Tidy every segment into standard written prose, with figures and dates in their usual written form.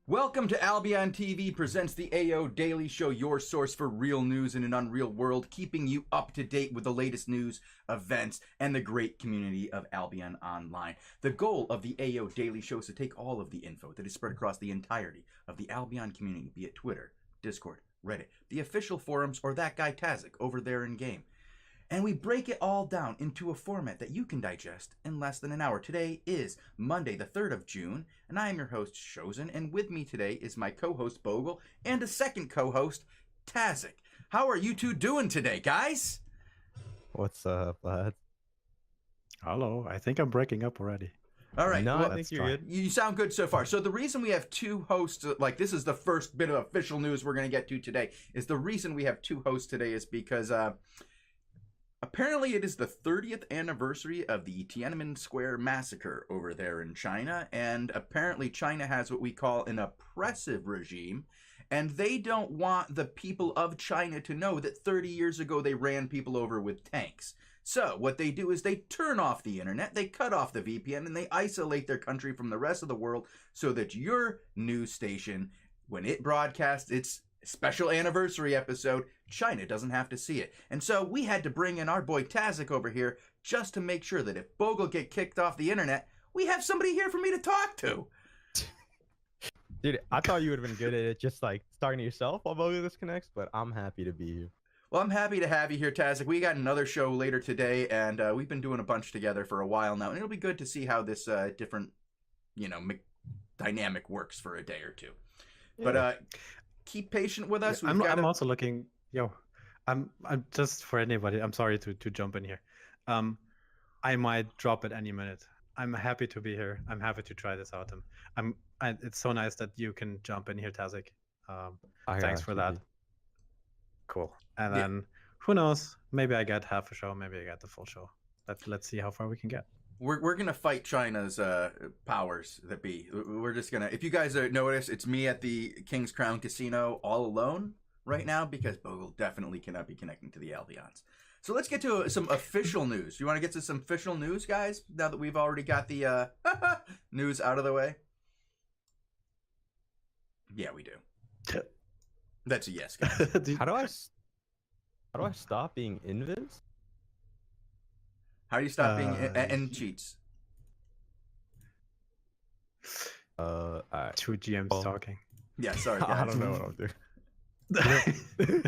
Welcome to Albion TV presents the AO Daily Show, your source for real news in an unreal world, keeping you up to date with the latest news, events, and the great community of Albion Online. The goal of the AO Daily Show is to take all of the info that is spread across the entirety of the Albion community, be it Twitter, Discord, Reddit, the official forums, or that guy Tazzik over there in game. And we break it all down into a format that you can digest in less than an hour. Today is Monday, the 3rd of June, and I am your host, Shozen, and with me today is my co-host, Bogul, and a second co-host, Tazzik. How are you two doing today, guys? What's up, lad? Hello, I think I'm breaking up already. All right. No, well, I think you're good. You sound good so far. So the reason we have two hosts, like this is the first bit of official news we're going to get to today, is the reason we have two hosts today is because apparently it is the 30th anniversary of the Tiananmen Square massacre over there in China, and apparently China has what we call an oppressive regime, and they don't want the people of China to know that 30 years ago they ran people over with tanks. So what they do is they turn off the internet, they cut off the VPN, and they isolate their country from the rest of the world so that your news station, when it broadcasts its special anniversary episode, China doesn't have to see it. And so we had to bring in our boy Tazzik over here just to make sure that if Bogul get kicked off the internet, we have somebody here for me to talk to. Dude, I thought you would have been good at it, just like starting to yourself while Bogu disconnects, but I'm happy to be here. Well, I'm happy to have you here, Tazzik. We got another show later today, and we've been doing a bunch together for a while now, and it'll be good to see how this different, dynamic works for a day or two. Yeah. But keep patient with us. Yeah, I'm also looking. I'm just for anybody. I'm sorry to jump in here. I might drop at any minute. I'm happy to be here. I'm happy to try this out. It's so nice that you can jump in here, Tazzik. Thanks for that. Cool. And then who knows? Maybe I get half a show. Maybe I get the full show. Let's see how far we can get. We're gonna fight China's powers that be. We're just gonna. If you guys notice, it's me at the King's Crown Casino all alone right now because Bogul definitely cannot be connecting to the Albions. So let's get to some official news. You want to get to some official news, guys? Now that we've already got the news out of the way. Yeah, we do. That's a yes, guys. How do I stop being invis? How do you stop being and cheats? Two GMs talking. Yeah, sorry, guys. I don't know what I'm doing.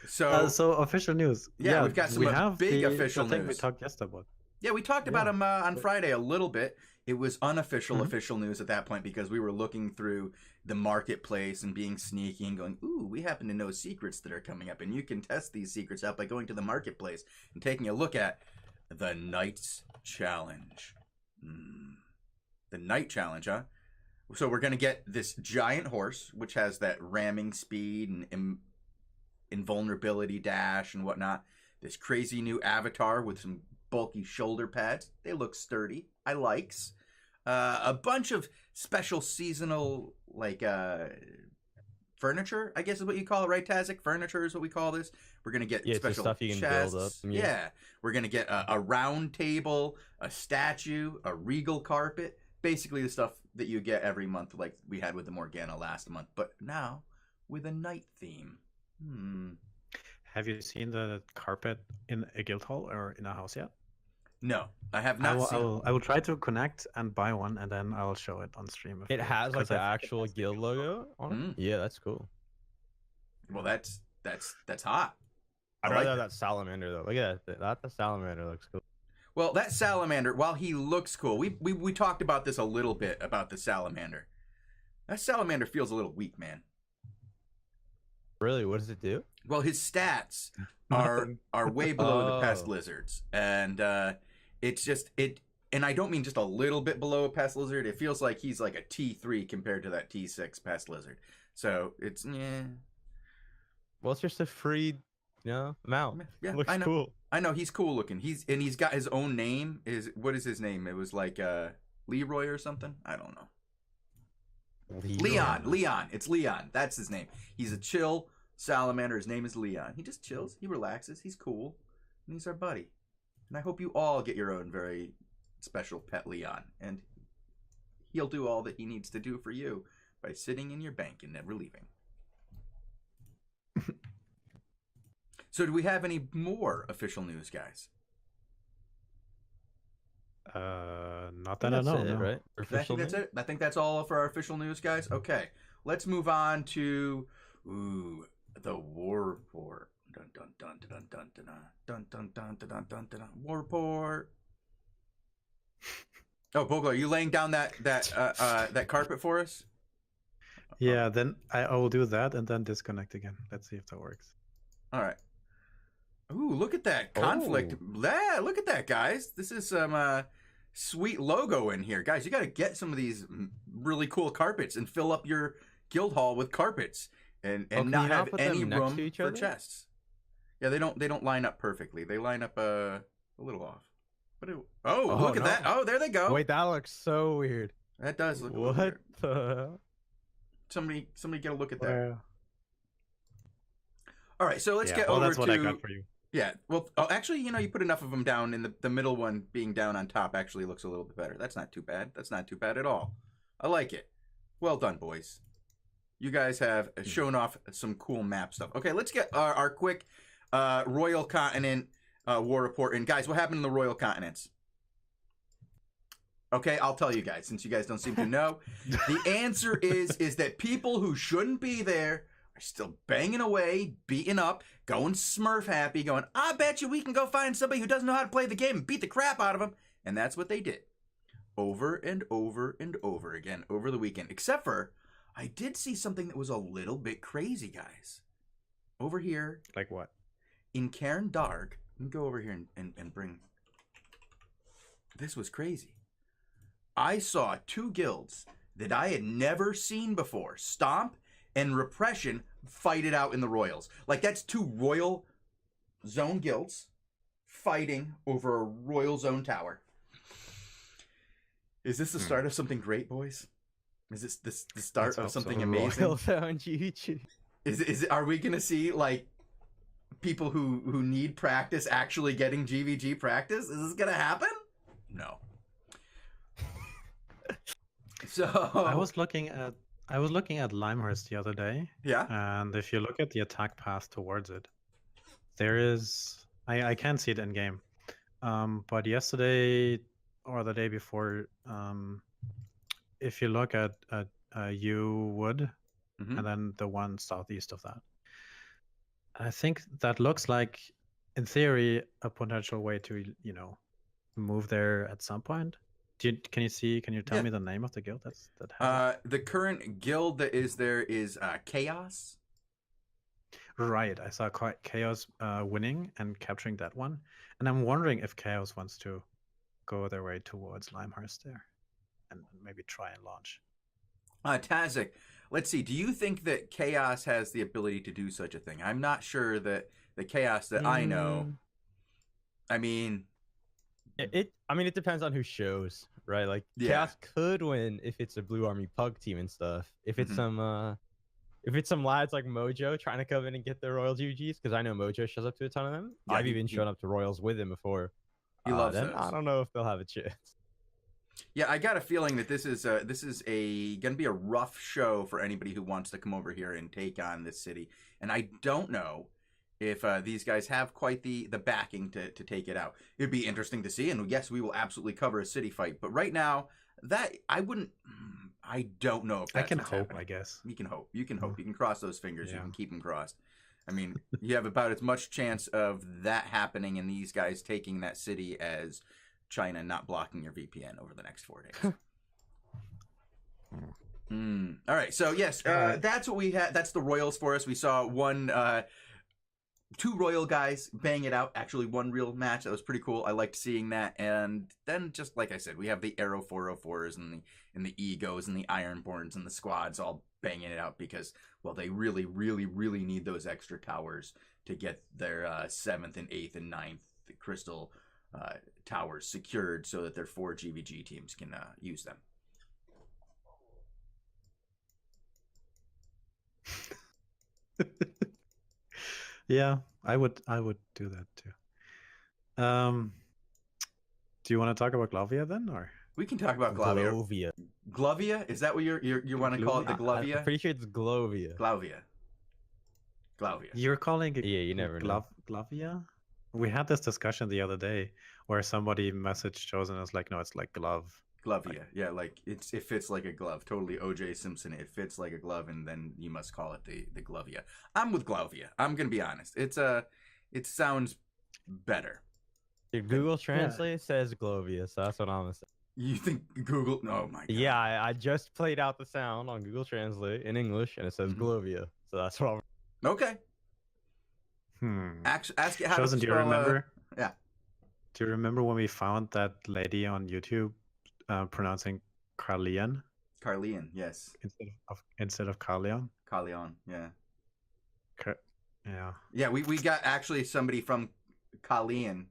So official news. Yeah, we've got some big official news. We talked yesterday about. Yeah, we talked about them on Friday a little bit. It was unofficial, official news at that point because we were looking through the marketplace and being sneaky and going, ooh, we happen to know secrets that are coming up. And you can test these secrets out by going to the marketplace and taking a look at the Knights Challenge. The Knight Challenge, huh? So we're going to get this giant horse, which has that ramming speed and invulnerability dash and whatnot. This crazy new avatar with some bulky shoulder pads. They look sturdy. I likes. A bunch of special seasonal furniture, I guess is what you call it, right, Tazzik? Furniture is what we call this. We're gonna get special stuff you can chests. build up. Yeah, we're gonna get a round table, a statue, a regal carpet. Basically the stuff that you get every month, like we had with the Morgana last month, but now with a night theme. Have you seen the carpet in a guild hall or in a house yet? No, I have not seen. I will try to connect and buy one, and then I'll show it on stream. It has like the actual guild logo on it. Yeah, that's cool. Well, that's hot. I'd rather have that salamander though. Look at that. The salamander looks cool. Well, that salamander, while he looks cool, we talked about this a little bit about the salamander. That salamander feels a little weak, man. Really? What does it do? Well, his stats are way below the pest lizards, and it's just and I don't mean just a little bit below a pest lizard. It feels like he's like a T3 compared to that T6 pest lizard. So it's Well, it's just a free, mount. Yeah, looks I know. cool. I know he's cool looking. He's got his own name. What is his name? It was like Leroy or something. I don't know. Leon. It's Leon. That's his name. He's a chill salamander. His name is Leon. He just chills. He relaxes. He's cool. And he's our buddy. And I hope you all get your own very special pet Leon. And he'll do all that he needs to do for you by sitting in your bank and never leaving. So do we have any more official news, guys? Not that I That's know. it, No. right? I think that's it. I think that's all for our official news, guys. Okay, let's move on to the war report. Dun dun dun dun dun dun dun dun dun dun dun dun dun. War report. Oh, Bogul, are you laying down that carpet for us? Yeah, then I will do that and then disconnect again. Let's see if that works. All right. Ooh, look at that conflict. Yeah, look at that, guys. This is some sweet logo in here. Guys, you got to get some of these really cool carpets and fill up your guild hall with carpets and not have any room for chests. Yeah, they don't line up perfectly. They line up a little off. But look at that. Oh, there they go. Wait, that looks so weird. That does look what weird. the? Somebody get a look at that. All right, so let's get over that's to... what I got for you. Yeah, well, actually, you put enough of them down, and the middle one being down on top actually looks a little bit better. That's not too bad. That's not too bad at all. I like it. Well done, boys. You guys have shown off some cool map stuff. Okay, let's get our quick Royal Continent war report. And guys, what happened in the Royal Continents? Okay, I'll tell you guys, since you guys don't seem to know. The answer is that people who shouldn't be there are still banging away, beating up, going Smurf happy, going, I bet you we can go find somebody who doesn't know how to play the game and beat the crap out of them. And that's what they did. Over and over and over again over the weekend. Except for, I did see something that was a little bit crazy, guys. Over here. Like what? In Cairn Dark. Let me go over here and bring... This was crazy. I saw two guilds that I had never seen before. Stomp and Repression fight it out in the Royals. Like, that's two Royal Zone guilds fighting over a Royal Zone tower. Is this the start of something great, boys? Is this the start of something amazing? Royal Zone GG. Are we gonna see like people who need practice actually getting GVG practice? Is this gonna happen? No. So I was looking at Limehurst the other day. Yeah. And if you look at the attack path towards it, there is I can't see it in game. But yesterday or the day before, if you look at U Wood and then the one southeast of that, I think that looks like, in theory, a potential way to move there at some point. Can you tell me the name of the guild that has the current guild that is there is Chaos. Right, I saw Chaos winning and capturing that one, and I'm wondering if Chaos wants to go their way towards Limehurst there, and maybe try and launch. Tazzik, let's see. Do you think that Chaos has the ability to do such a thing? I'm not sure that the Chaos that I know. I mean, it depends on who shows, right? Like Chaos could win if it's a Blue Army Pug team and stuff. If it's some lads like Mojo trying to come in and get their Royal GGs, because I know Mojo shows up to a ton of them. Yeah, I've even shown up to Royals with him before. He loves them. Those. I don't know if they'll have a chance. Yeah, I got a feeling that this is gonna be a rough show for anybody who wants to come over here and take on this city. And I don't know if these guys have quite the backing to take it out. It'd be interesting to see, and yes, we will absolutely cover a city fight. But right now, I don't know if that's I can what's hope, happening. I guess. You can hope. You can hope. You can cross those fingers. Yeah. You can keep them crossed. I mean, you have about as much chance of that happening and these guys taking that city as China not blocking your VPN over the next 4 days. All right. So, yes, that's what we had. That's the Royals for us. We saw two Royal guys bang it out. Actually, one real match. That was pretty cool. I liked seeing that. And then, just like I said, we have the Arrow 404s and the Egos and the Ironborns and the squads all banging it out because, well, they really, really, really need those extra towers to get their 7th and 8th and 9th crystal towers secured so that their 4 GVG teams can use them. Yeah, I would do that too. Do you want to talk about Glavia then, or We can talk about Glavia. Glovia. Glovia? Is that what you want to call it? The Glovia? I'm pretty sure it's Glovia. Glavia. Glavia. You're calling it Yeah, you never know. Glavia? We had this discussion the other day where somebody messaged Shozen and was like, no, it's like glove. Glovia. Yeah, like it fits like a glove. Totally O.J. Simpson. It fits like a glove, and then you must call it the Glovia. I'm with Glovia. I'm gonna be honest. It sounds better. Dude, Google Translate says Glovia, so that's what I'm gonna say. You think Google? Oh my god. Yeah, I just played out the sound on Google Translate in English, and it says Glovia, so that's what I'm. Okay. Ask it how Shozen, to spell, do you remember? Yeah. Do you remember when we found that lady on YouTube pronouncing Carleon? Carleon, yes. Instead of Carleon? Carleon, yeah. Yeah. Yeah, we got actually somebody from Carleon,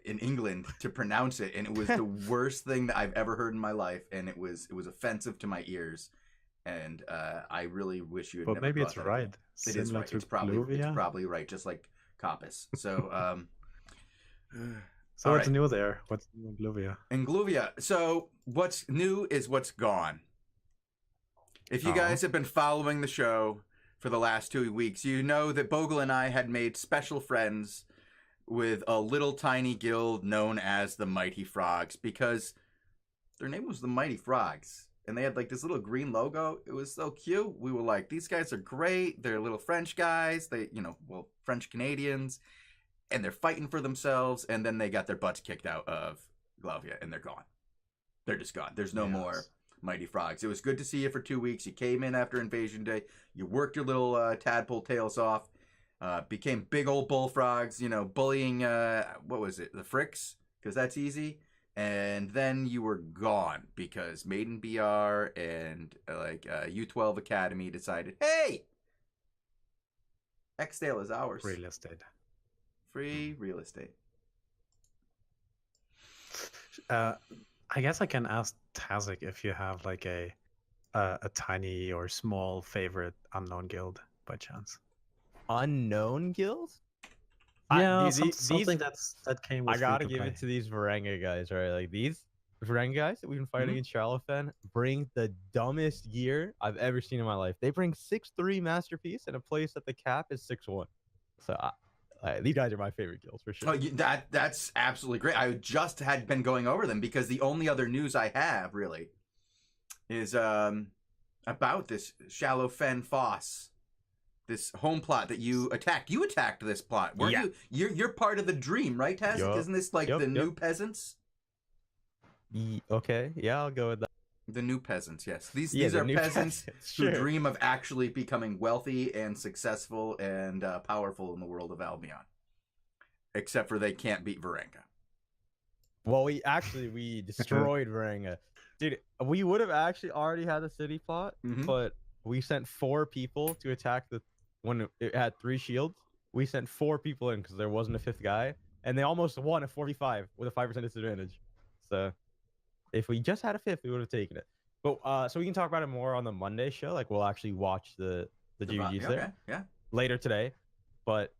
in England to pronounce it, and it was the worst thing that I've ever heard in my life, and it was offensive to my ears, and I really wish you had. But maybe it's right. It is right. It's probably right, just like Coppice. So so all what's right. new there? What's new in Gluvia? In Gluvia, so what's new is what's gone. If you guys have been following the show for the last 2 weeks, you know that Bogul and I had made special friends with a little tiny guild known as the Mighty Frogs, because their name was the Mighty Frogs, and they had like this little green logo. It was so cute. We were like, these guys are great. They're little French guys. They, French Canadians, and they're fighting for themselves. And then they got their butts kicked out of Glavia, and they're gone. They're just gone. There's no more Mighty Frogs. It was good to see you for 2 weeks. You came in after Invasion Day. You worked your little tadpole tails off. Became big old bullfrogs, bullying, what was it, the Fricks? Because that's easy. And then you were gone because Maiden BR and U12 Academy decided, hey, Xdale is ours. Real estate. Free real estate. I guess I can ask Tazzik if you have like a tiny or small favorite unknown guild by chance. Unknown guild? Yeah, Dude, something that came with I gotta free to give play. it to these Varenga guys, right? Like these Varenga guys that we've been fighting in Charlotten bring the dumbest gear I've ever seen in my life. They bring 6'3" Masterpiece in a place that the cap is 6'1". So these guys are my favorite guilds for sure. Oh, that's absolutely great. I just had been going over them because the only other news I have really is about this Shallow Fen Foss. This home plot that you attacked. You attacked this plot, weren't you? You're part of the dream, right, Tazzik? Yup. Isn't this like the new peasants? Okay, yeah, I'll go with that. The new peasants, yes. These are peasants who dream of actually becoming wealthy and successful and powerful in the world of Albion. Except for they can't beat Varenga. Well, we destroyed Varenga. Dude, we would have actually already had the city plot, but we sent 4 people to attack when it had 3 shields. We sent 4 people in because there wasn't a 5th guy, and they almost won a 45 with a 5% disadvantage. So if we just had a 5th, we would have taken it. But so we can talk about it more on the Monday show. Like we'll actually watch the GVGs there later today. But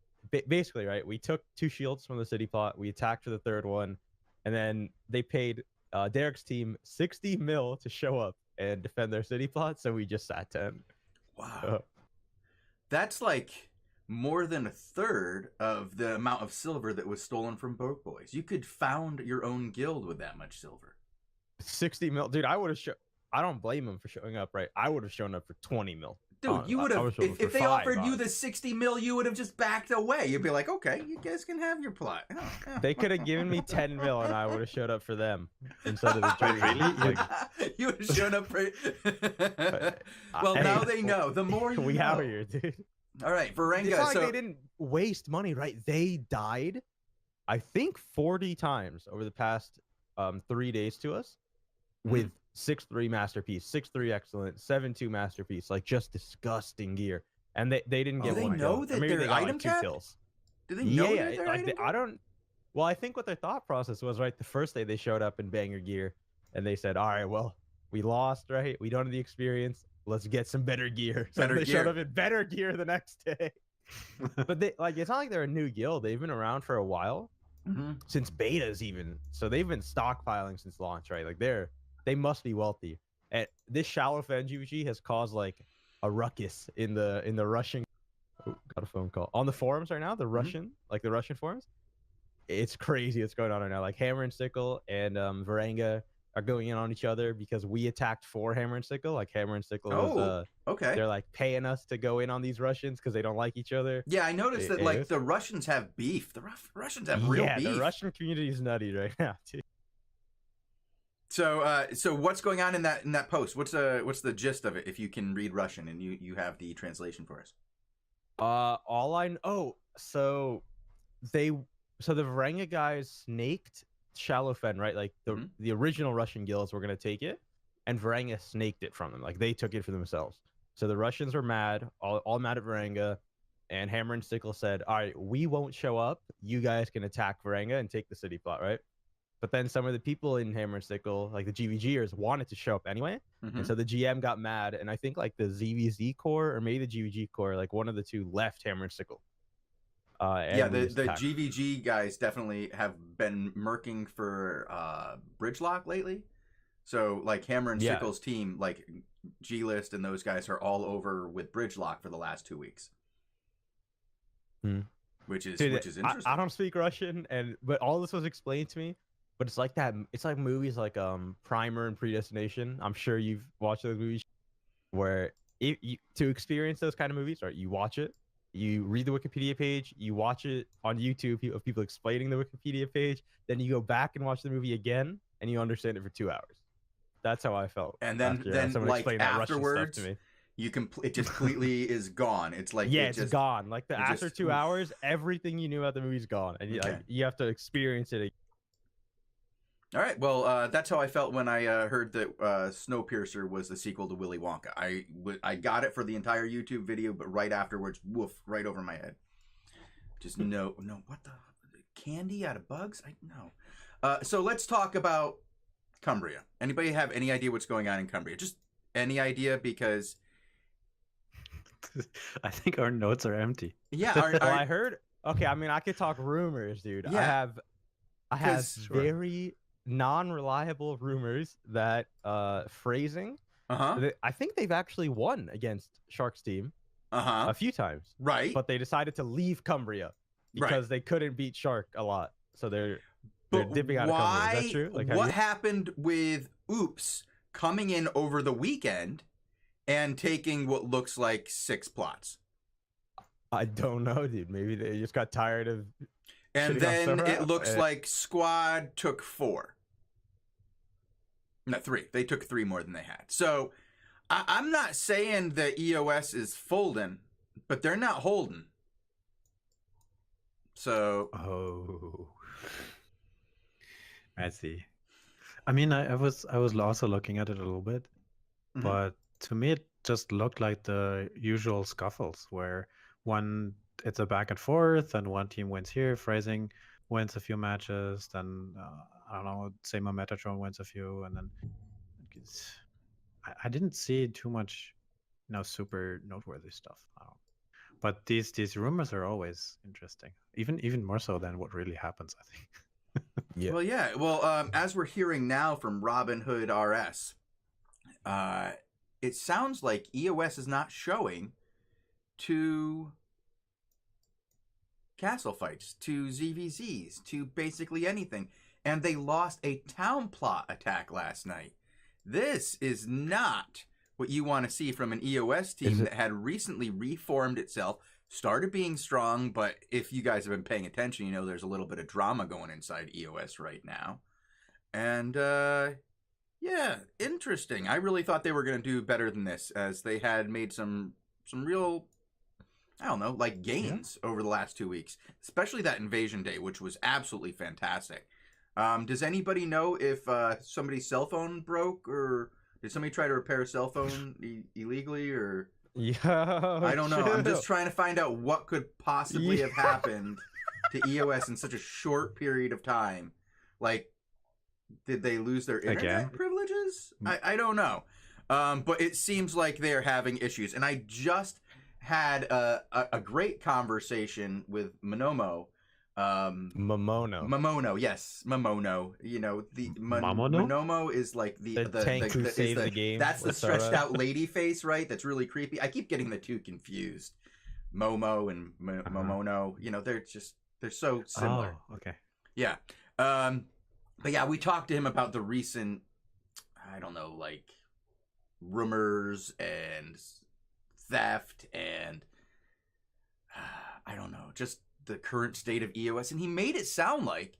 basically, right, we took 2 shields from the city plot. We attacked for the 3rd one, and then they paid Derek's team 60 mil to show up and defend their city plot, so we just sat 10. Wow. That's like more than a third of the amount of silver that was stolen from Broke Boys. You could found your own guild with that much silver. 60 mil? Dude, I would have I don't blame him for showing up, right? I would have shown up for 20 mil. Dude, you would have, if they offered you the 60 mil, you would have just backed away. You'd be like, okay, you guys can have your plot. They could have given me 10 mil and I would have showed up for them instead of the jury. Really? You would have shown up for... Well, hey, now they know. The more you know. Out here, dude. All right, Varenga. It's not like they didn't waste money, right? They died, I think, 40 times over the past 3 days to us with 6'3" Masterpiece, 6'3" Excellent, 7'2" Masterpiece, like just disgusting gear. And they didn't get one. Do they know that their item cap? Do they know that their item cap? I don't. Well, I think what their thought process was, right, the first day they showed up in banger gear and they said, all right, well, we lost, right? We don't have the experience. Let's get some better gear. So they showed up in better gear the next day. But it's not like they're a new guild. They've been around for a while. since betas even. So they've been stockpiling since launch, right? Like they must be wealthy. And this shallow fan GVG has caused like a ruckus in the Russian. Oh, got a phone call on the forums right now. The Russian forums. It's crazy what's going on right now. Like Hammer and Sickle and Varanga are going in on each other because we attacked for Hammer and Sickle. Like Hammer and Sickle was, okay. They're like paying us to go in on these Russians because they don't like each other. Yeah, I noticed that like the Russians have beef. The Russians have real beef. Yeah, the Russian community is nutty right now, too. So what's going on in that post? What's the gist of it? If you can read Russian and you have the translation for us. So the Varanga guys snaked Shallowfen, right? Like the original Russian guilds were gonna take it, and Varanga snaked it from them. Like they took it for themselves. So the Russians were mad, all mad at Varanga, and Hammer and Sickle said, "All right, we won't show up. You guys can attack Varanga and take the city plot, right?" But then some of the people in Hammer and Sickle, like the GVGers, wanted to show up anyway. And so the GM got mad, and I think like the ZVZ core or maybe the GVG core, like one of the two left Hammer and Sickle. Yeah, the GVG guys definitely have been murking for Bridgelock lately. So like Hammer and Sickle's team, like G-List and those guys are all over with Bridgelock for the last 2 weeks. Which is interesting. I don't speak Russian, but all this was explained to me. But it's like that. It's like movies like Primer and Predestination. I'm sure you've watched those movies where to experience those kind of movies, right? You watch it, you read the Wikipedia page, you watch it on YouTube of people explaining the Wikipedia page, then you go back and watch the movie again, and you understand it for 2 hours. That's how I felt. And then like afterwards, to me. It just completely is gone. It's like it's gone. Like after 2 hours, everything you knew about the movie's gone, and you have to experience it again. All right, well, that's how I felt when I heard that Snowpiercer was the sequel to Willy Wonka. I got it for the entire YouTube video, but right afterwards, woof, right over my head. Just no, what the candy out of bugs? No. So let's talk about Cumbria. Anybody have any idea what's going on in Cumbria? Just any idea, because I think our notes are empty. Yeah, I heard. Okay, I mean, I could talk rumors, dude. Yeah. I have very non-reliable rumors that Phrasing, I think they've actually won against Shark's team a few times, right? But they decided to leave Cumbria because they couldn't beat Shark a lot, so they're dipping out of Cumbria. Is that true? Like, what happened with Oops coming in over the weekend and taking what looks like 6 plots? I don't know, dude. Maybe they just got tired of. And then it looks like Squad took 4. No, 3. They took 3 more than they had. So I'm not saying that EOS is folding, but they're not holding. So. Oh. I see. I mean, I was also looking at it a little bit, but to me it just looked like the usual scuffles where it's a back and forth, and one team wins here. Phrasing wins a few matches, then I don't know, Seymour Metatron wins a few, and then I didn't see too much, super noteworthy stuff. But these rumors are always interesting, even more so than what really happens, I think. Well, as we're hearing now from Robin Hood RS, it sounds like EOS is not showing to castle fights, to ZVZs, to basically anything. And they lost a town plot attack last night. This is not what you want to see from an EOS team that had recently reformed itself, started being strong, but if you guys have been paying attention, you know there's a little bit of drama going inside EOS right now. And, interesting. I really thought they were going to do better than this, as they had made some real, I don't know, like gains over the last 2 weeks, especially that Invasion Day, which was absolutely fantastic. Does anybody know if somebody's cell phone broke, or did somebody try to repair a cell phone illegally, or? I don't know. I'm just trying to find out what could possibly have happened to EOS in such a short period of time. Like, did they lose their internet privileges? I don't know. But it seems like they're having issues. And I just had a great conversation with Monomo Momono. Yes, Momono. You know, the Momono? Monomo is like the tank who saved the game. That's the with stretched Sora. out lady face, right? That's really creepy. I keep getting the two confused. Momo and Momono. You know, they're so similar. Oh, okay. Yeah. But yeah, we talked to him about the recent, I don't know, like rumors and theft and I don't know, just the current state of EOS, and he made it sound like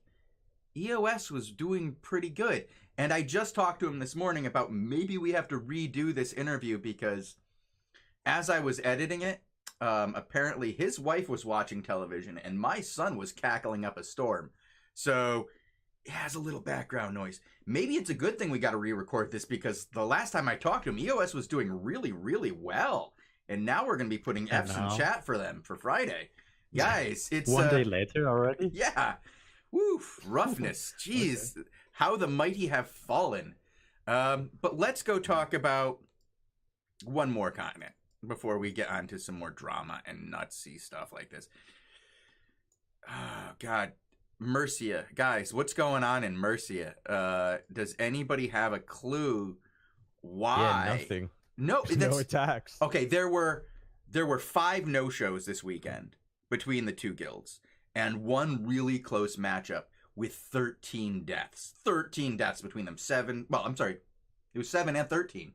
EOS was doing pretty good. And I just talked to him this morning about maybe we have to redo this interview because as I was editing it, apparently his wife was watching television and my son was cackling up a storm. So it has a little background noise. Maybe it's a good thing we got to re-record this because the last time I talked to him, EOS was doing really, really well. And now we're going to be putting F's in chat for them for Friday. Guys, it's... One day later already? Yeah. Woof. Roughness. Jeez. Okay. How the mighty have fallen. But let's go talk about one more continent before we get on to some more drama and nutsy stuff like this. Oh, God. Mercia. Guys, what's going on in Mercia? Does anybody have a clue why? Yeah, nothing. No, no attacks. Okay, there were 5 no-shows this weekend between the two guilds, and one really close matchup with 13 deaths. 13 deaths between them. 7. Well, I'm sorry, it was 7 and 13.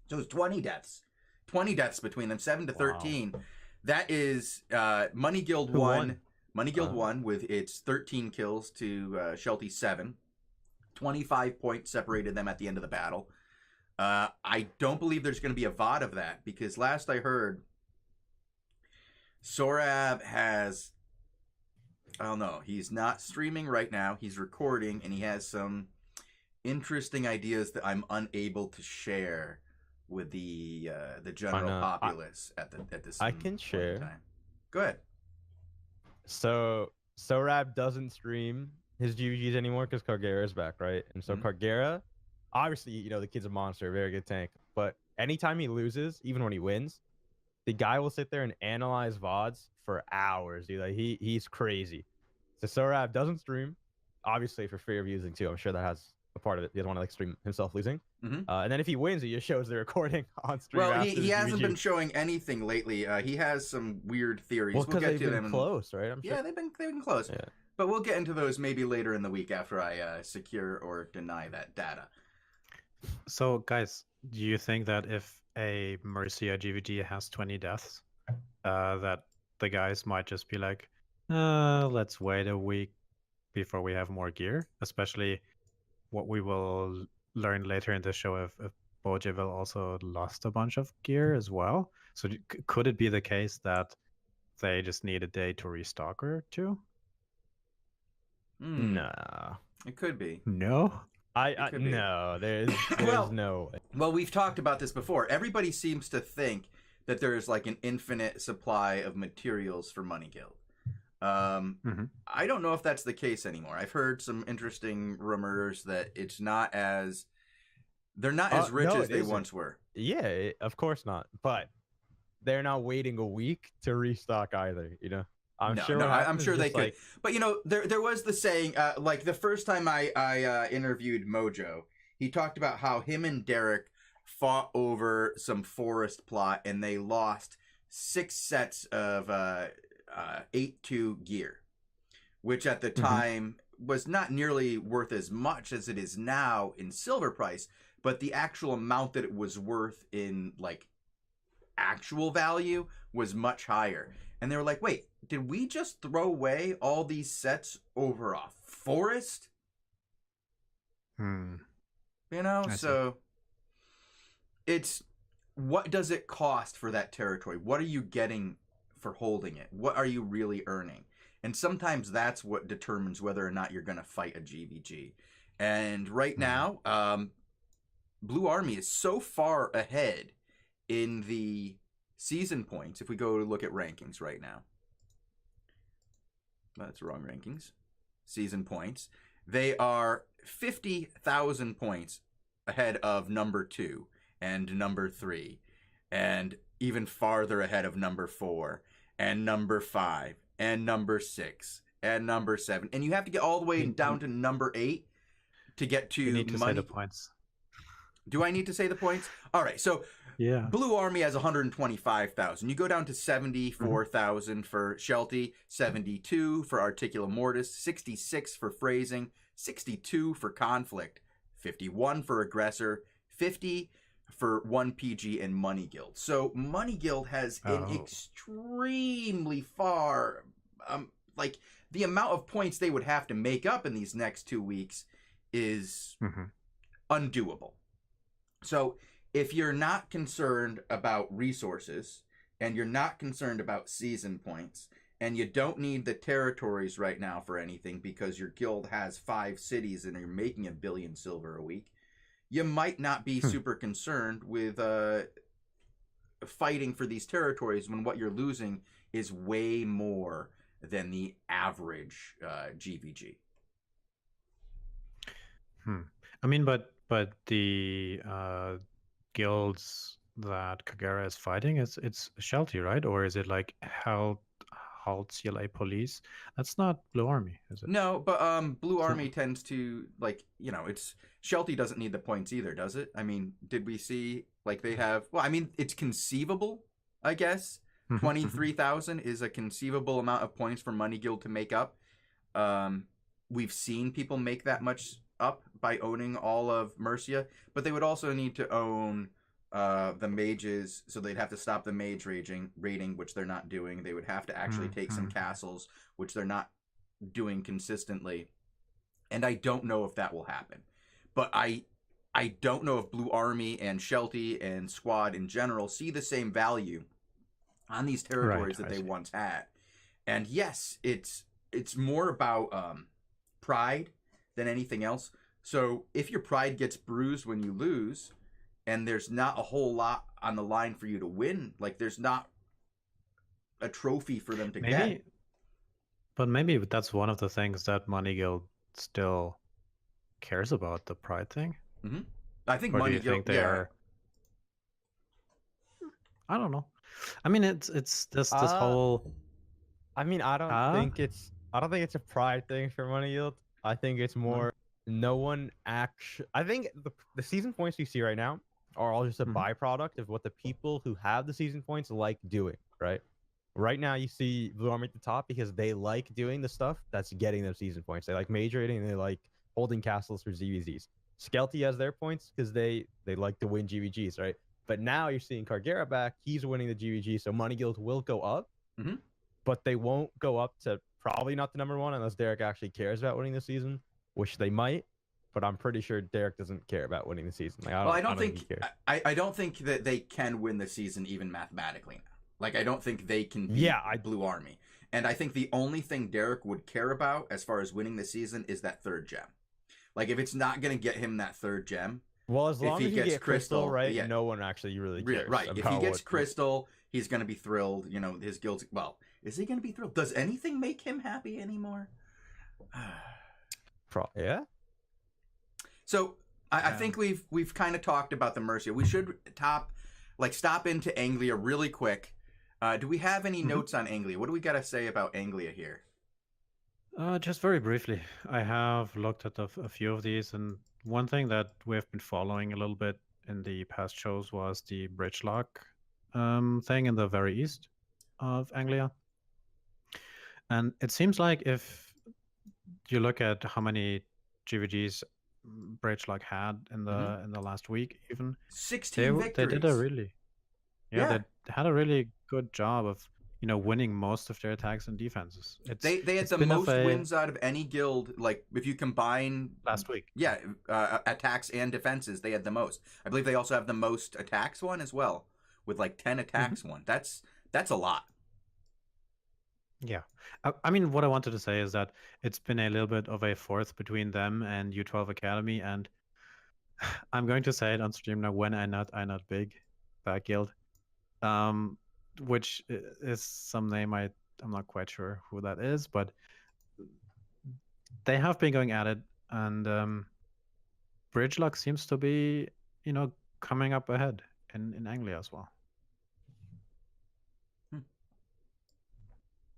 So it was 20 deaths. 20 deaths between them, 7 to 13. Wow. That is Money Guild won. Money Guild won with its 13 kills to Shelty's 7. 25 points separated them at the end of the battle. I don't believe there's going to be a VOD of that because last I heard, Sorab has, I don't know, he's not streaming right now. He's recording and he has some interesting ideas that I'm unable to share with the general populace at this. I can share. Time. Go ahead. So Sorab doesn't stream his GVGs anymore because Cargera is back, right? And so Cargera, obviously, you know, the kid's a monster, very good tank. But anytime he loses, even when he wins, the guy will sit there and analyze VODs for hours, dude. Like he's crazy. So Sorab doesn't stream, obviously for fear of using too. I'm sure that has a part of it. He doesn't want to like stream himself losing. And then if he wins, he just shows the recording on stream. Well, he hasn't been showing anything lately. He has some weird theories. Well, because they've been close, right? I'm sure. Yeah, they've been close. Yeah. But we'll get into those maybe later in the week after I secure or deny that data. So, guys, do you think that if a Mercia GVG has 20 deaths, that the guys might just be like, let's wait a week before we have more gear? Especially what we will learn later in the show if Bojeville also lost a bunch of gear as well. So could it be the case that they just need a day to restock or two? No. It could be. No? No, there's no way. Well, we've talked about this before. Everybody seems to think that there's like an infinite supply of materials for Money Guild. I don't know if that's the case anymore. I've heard some interesting rumors that it's not as they're not as rich as they once were. Yeah, of course not. But they're not waiting a week to restock either, you know. I'm sure they could. But you know, there was the saying, like the first time I interviewed Mojo, he talked about how him and Derek fought over some forest plot and they lost 6 sets of 8-2 gear, which at the time was not nearly worth as much as it is now in silver price, but the actual amount that it was worth in like actual value was much higher. And they were like, wait, did we just throw away all these sets over a forest? You know, so it's what does it cost for that territory? What are you getting for holding it? What are you really earning? And sometimes that's what determines whether or not you're going to fight a GVG. And right now, Blue Army is so far ahead in the season points. If we go to look at rankings right now, that's wrong rankings. Season points. They are 50,000 points ahead of number 2 and number 3, and even farther ahead of number 4 and number 5 and number 6 and number 7. And you have to get all the way down to number 8 to get to You need to money. say the points. Do I need to say the points? All right. So Yeah. Blue Army has 125,000. You go down to 74,000 for Shelty, 72 for Articula Mortis, 66 for Phrasing, 62 for Conflict, 51 for Aggressor, 50 for 1PG and Money Guild. So Money Guild has an extremely far, like the amount of points they would have to make up in these next 2 weeks is undoable. So if you're not concerned about resources and you're not concerned about season points and you don't need the territories right now for anything because your guild has 5 cities and you're making $1 billion silver a week, you might not be super concerned with fighting for these territories when what you're losing is way more than the average GVG. I mean, but the guilds that Kagera is fighting, it's Shelty, right? Or is it like Halt CLA Police? That's not Blue Army, is it? No, but Blue Army tends to, like, you know, it's Shelty doesn't need the points either, does it? I mean, did we see like they have? Well, I mean, it's conceivable, I guess. 23,000 is a conceivable amount of points for Money Guild to make up. We've seen people make that much up by owning all of Mercia, but they would also need to own the mages, so they'd have to stop the mage raiding, which they're not doing. They would have to actually take some castles, which they're not doing consistently. And I don't know if that will happen. But I don't know if Blue Army and Shelty and Squad in general see the same value on these territories that they once had. And yes, it's more about pride than anything else. So if your pride gets bruised when you lose, and there's not a whole lot on the line for you to win, like there's not a trophy for them to get. But maybe that's one of the things that Money Guild still cares about, the pride thing. I think or Money do you Guild, think they are... I don't know. I mean, it's this whole. I mean, I don't think it's a pride thing for Money Guild. I think it's more no one actually. I think the season points we see right now are all just a byproduct of what the people who have the season points like doing. Right now, you see Blue Army at the top because they like doing the stuff that's getting them season points. They like mage raiding and they like holding castles for ZVZs. Skelty has their points because they like to win GVGs, right? But now you're seeing Cargera back. He's winning the GVG, so Money Guild will go up, but they won't go up to probably not the number 1 unless Derek actually cares about winning the season, which they might. But I'm pretty sure Derek doesn't care about winning the season. Like, I don't think that they can win the season even mathematically now. Like, I don't think they can beat Blue Army. And I think the only thing Derek would care about as far as winning the season is that 3rd gem. Like, if it's not going to get him that 3rd gem, well, as long as he gets Crystal, right, no one actually really cares. Right. If he gets Crystal, he's going to be thrilled. You know, his guild's... Well, is he going to be thrilled? Does anything make him happy anymore? Yeah. So, I think we've kind of talked about the Mercia. We should stop into Anglia really quick. Do we have any notes on Anglia? What do we got to say about Anglia here? Just very briefly, I have looked at a few of these, and one thing that we've been following a little bit in the past shows was the bridge lock thing in the very east of Anglia. And it seems like if you look at how many GVGs bridge lock had in the last week, even 16 victories. They did a really they had a really good job of winning most of their attacks and defenses. They had the most wins out of any guild. Like, if you combine last week, attacks and defenses, they had the most. I believe they also have the most attacks one as well, with like 10 attacks one. That's a lot. Yeah, I mean, what I wanted to say is that it's been a little bit of a fourth between them and U12 Academy, and I'm going to say it on stream now. When I not big, that guild. Which is some name I'm not quite sure who that is, but they have been going at it, and Bridgelock seems to be, coming up ahead in Anglia as well.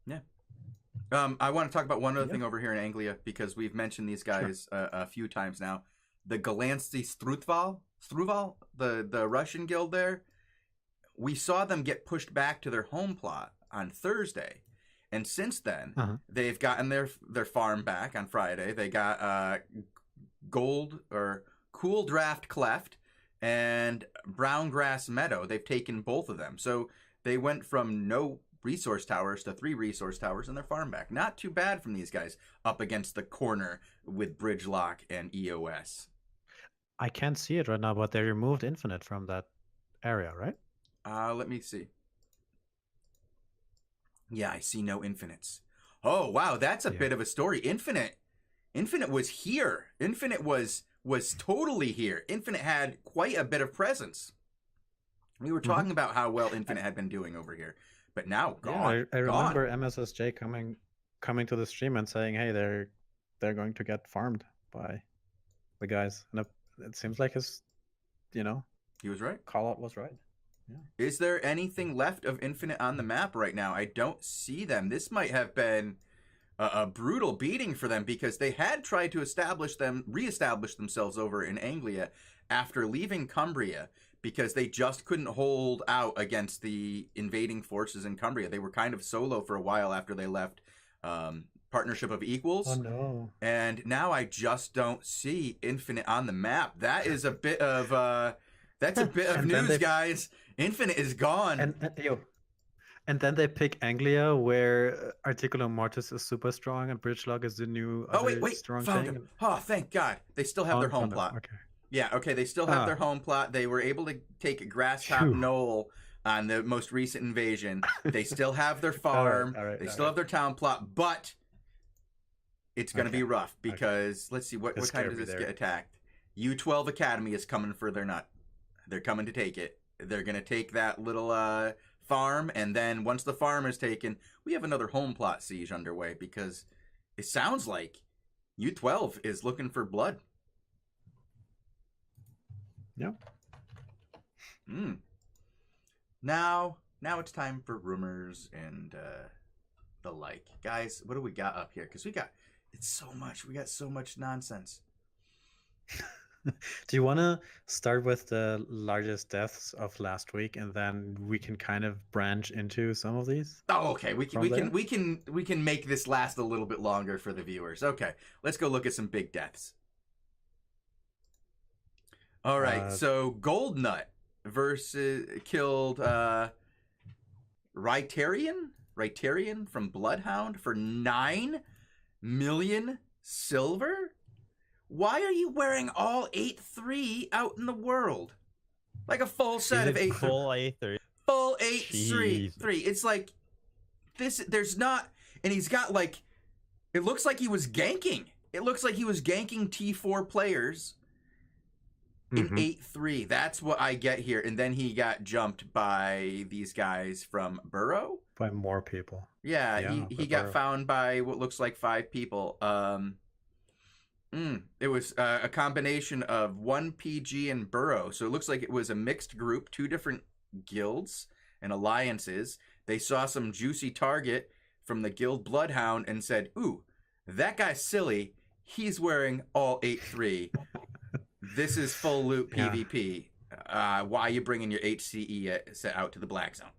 Yeah. I want to talk about one other thing over here in Anglia because we've mentioned these guys a few times now. The Galansky Struval, the Russian guild there, we saw them get pushed back to their home plot on Thursday. And since then, they've gotten their farm back on Friday. They got Gold or Cool Draft Cleft and Brown Grass Meadow. They've taken both of them. So they went from no resource towers to 3 resource towers and their farm back. Not too bad from these guys up against the corner with Bridgelock and EOS. I can't see it right now, but they removed Infinite from that area, right? Let me see. Yeah, I see no Infinites. Oh, wow, that's a bit of a story. Infinite was here. Infinite was totally here. Infinite had quite a bit of presence. We were talking about how well Infinite had been doing over here. But now, gone. Yeah, I remember MSSJ coming to the stream and saying, "Hey, they're going to get farmed by the guys." And it seems like his, he was right. Call out was right. Yeah. Is there anything left of Infinite on the map right now? I don't see them. This might have been a brutal beating for them because they had tried to reestablish themselves over in Anglia after leaving Cumbria, because they just couldn't hold out against the invading forces in Cumbria. They were kind of solo for a while after they left Partnership of Equals. Oh, no. And now I just don't see Infinite on the map. That is a bit of news, guys. Infinite is gone. And then they pick Anglia, where Articulum Mortis is super strong and Bridgelock is the new strong found thing. Him. Oh, thank God. They still have their home plot. Okay. Yeah, okay, they still have their home plot. They were able to take Grasstop Knoll on the most recent invasion. They still have their farm. They still have their town plot, but it's going to be rough because, let's see, what time does this get attacked? U12 Academy is coming for their nut. They're coming to take it. They're going to take that little farm, and then once the farm is taken, we have another home plot siege underway because it sounds like U12 is looking for blood. Yep. Now it's time for rumors and the like. Guys, what do we got up here? Because we got so much nonsense. Do you want to start with the largest deaths of last week, and then we can kind of branch into some of these? Oh, okay. We can make this last a little bit longer for the viewers. Okay, let's go look at some big deaths. All right, so Goldnut killed Rytarian from Bloodhound for 9 million silver? Why are you wearing all 8-3 out in the world? Like a full set of 8-3. Full 8-3. Full 8-3. It's like this. There's not, and he's got like. It looks like he was ganking. It looks like he was ganking T4 players. In 8-3. That's what I get here. And then he got jumped by these guys from Burrow. By more people. Yeah, he got found by what looks like 5 people. It was a combination of 1PG and Burrow. So it looks like it was a mixed group, 2 different guilds and alliances. They saw some juicy target from the guild Bloodhound and said, "Ooh, that guy's silly. He's wearing all 8-3. This is full loot PvP. Why are you bringing your HCE set out to the black zone?"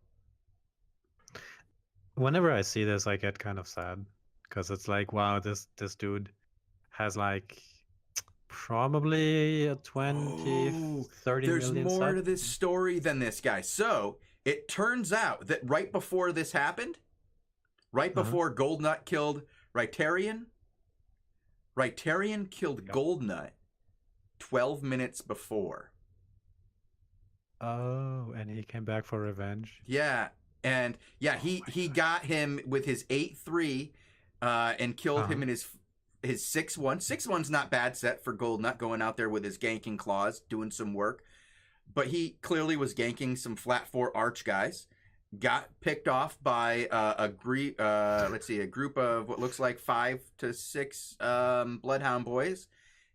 Whenever I see this, I get kind of sad because it's like, wow, this dude has like probably a 20, 30 there's million more sub. to this story than this, guy. So it turns out that right before this happened, right before Goldnut killed Rytarian killed Goldnut 12 minutes before. Oh, and he came back for revenge. Yeah, and he got him with his 8-3 and killed him in his 6-1. 6-1's not bad set for Goldnut, going out there with his ganking claws, doing some work. But he clearly was ganking some flat 4 arch guys. Got picked off by a group of what looks like 5 to 6 Bloodhound boys.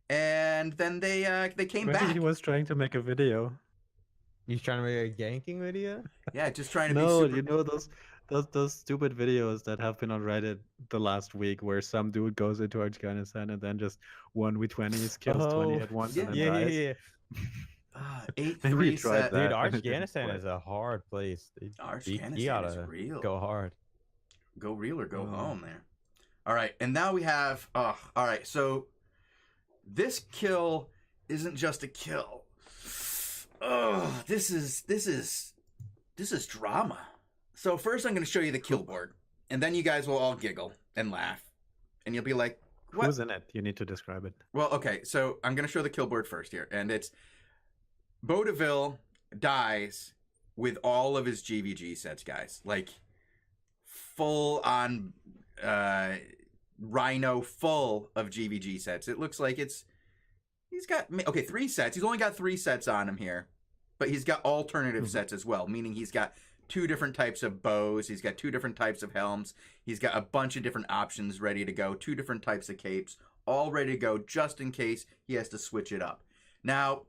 And then they came back. He was trying to make a video. He's trying to make a ganking video? Yeah, just trying to be No, super... you know those those stupid videos that have been on Reddit the last week, where some dude goes into Afghanistan and then just 1v20s, kills 20 at once, and then yeah, dies. yeah. 8-3 Maybe you tried set. that. Dude, and it didn't Afghanistan work. is a hard place. You Afghanistan is gotta real. go hard. Go real or go home there. All right, and now we have. All right, so this kill isn't just a kill. Oh, this is drama. So first, I'm going to show you the kill board, and then you guys will all giggle and laugh, and you'll be like, "What?" Who's in it? You need to describe it. Well, okay, so I'm going to show the kill board first here, and it's Bodeville dies with all of his GVG sets, guys. Like, full on Rhino full of GVG sets. It looks like he's got, okay, 3 sets. He's only got 3 sets on him here, but he's got alternative sets as well, meaning he's got 2 different types of bows. He's got 2 different types of helms. He's got a bunch of different options ready to go, 2 different types of capes, all ready to go just in case he has to switch it up. Now,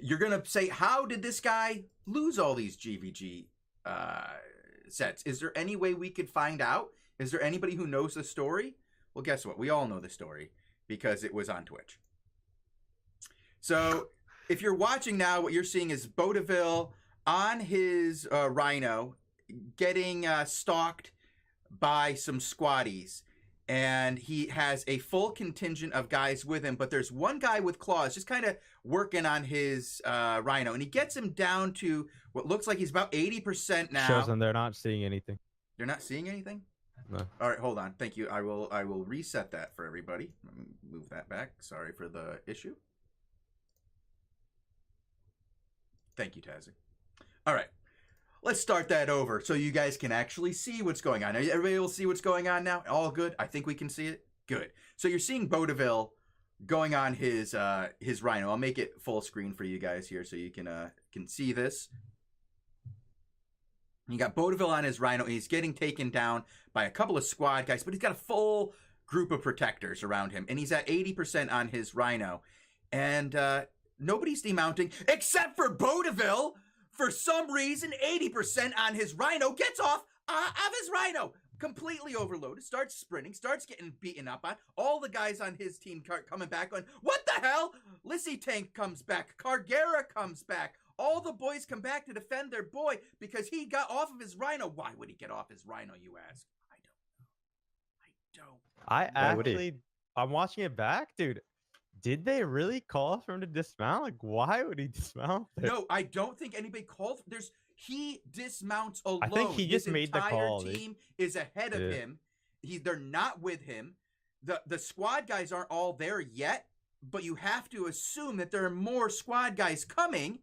you're going to say, how did this guy lose all these GVG sets? Is there any way we could find out? Is there anybody who knows the story? Well, guess what? We all know the story because it was on Twitch. So if you're watching now, what you're seeing is Bodeville on his Rhino getting stalked by some squaddies. And he has a full contingent of guys with him, but there's one guy with claws just kind of working on his Rhino. And he gets him down to what looks like he's about 80% now. Shows them they're not seeing anything. You're not seeing anything? No. All right, hold on. Thank you. I will reset that for everybody. Let me move that back. Sorry for the issue. Thank you, Tazzik. All right. Let's start that over so you guys can actually see what's going on. Everybody will see what's going on now? All good? I think we can see it? Good. So you're seeing Bodeville going on his Rhino. I'll make it full screen for you guys here so you can see this. You got Bodeville on his Rhino. He's getting taken down by a couple of squad guys, but he's got a full group of protectors around him. And he's at 80% on his Rhino. And nobody's demounting except for Bodeville. For some reason, 80% on his Rhino gets off of his Rhino. Completely overloaded. Starts sprinting. Starts getting beaten up on. All the guys on his team coming back on. What the hell? Lissy Tank comes back. Cargera comes back. All the boys come back to defend their boy because he got off of his Rhino. Why would he get off his Rhino, you ask? I don't know. I'm watching it back, dude. Did they really call for him to dismount? Like, why would he dismount there? No, I don't think anybody called. He dismounts alone. I think he just made the call. His entire team is ahead of him. They're not with him. The squad guys aren't all there yet, but you have to assume that there are more squad guys coming.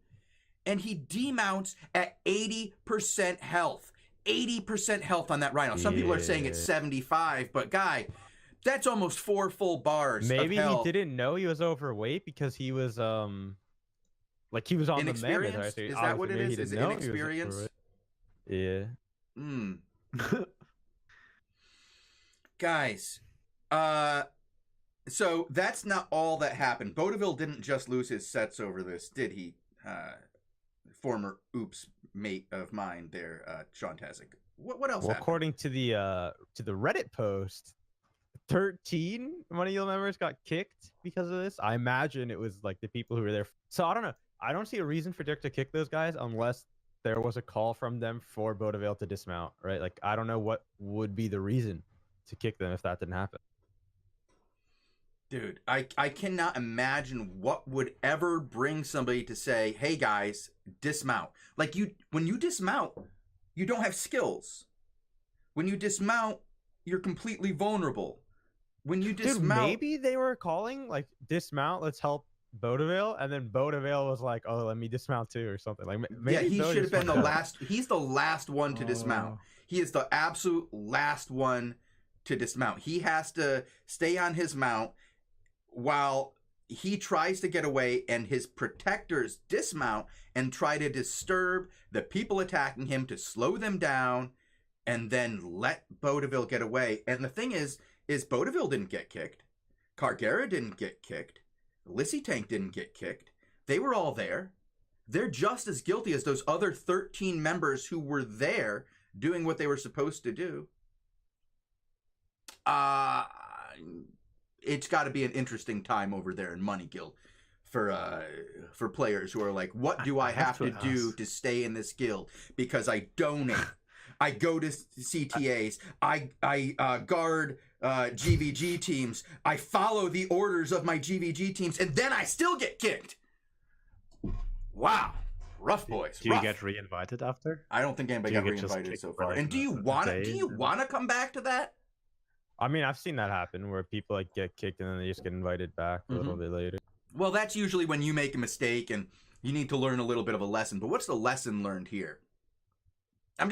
And he demounts at 80% health. 80% health on that Rhino. Some people are saying it's 75, but guy, that's almost 4 full bars. Maybe of health. he didn't know he was overweight because he was like he was on the mammoth. Right? So is that what it is? Is it inexperience? Yeah. Guys, so that's not all that happened. Bodeville didn't just lose his sets over this, did he? Former oops mate of mine there, Sean Tazzik. What else happened? According to the Reddit post, 13 Money members got kicked because of this. I imagine it was like the people who were there. So I don't know. I don't see a reason for Dirk to kick those guys unless there was a call from them for Bodeville to dismount, right? Like, I don't know what would be the reason to kick them if that didn't happen. Dude, I cannot imagine what would ever bring somebody to say, hey guys, dismount. Like, when you dismount, you don't have skills. When you dismount, you're completely vulnerable. When you dismount... Dude, maybe they were calling, like, dismount, let's help Bodeville, and then Bodeville was like, oh, let me dismount too, or something. Like, maybe yeah, he should have been the last... He's the last one to dismount. He is the absolute last one to dismount. He has to stay on his mount while he tries to get away, and his protectors dismount and try to disturb the people attacking him to slow them down and then let Bodeville get away. And the thing is Bodeville didn't get kicked. Cargera didn't get kicked. Lissy Tank didn't get kicked. They were all there. They're just as guilty as those other 13 members who were there doing what they were supposed to do, it's got to be an interesting time over there in Money Guild for players who are like, what do I have to do to stay in this guild? Because I donate, I go to CTAs, I guard GVG teams, I follow the orders of my GVG teams, and then I still get kicked. Wow. Rough, boys. Do you get re-invited after? I don't think anybody got re-invited so far. And do you want to come back to that? I mean, I've seen that happen where people like get kicked and then they just get invited back a little bit later. Well, that's usually when you make a mistake and you need to learn a little bit of a lesson. But what's the lesson learned here? I'm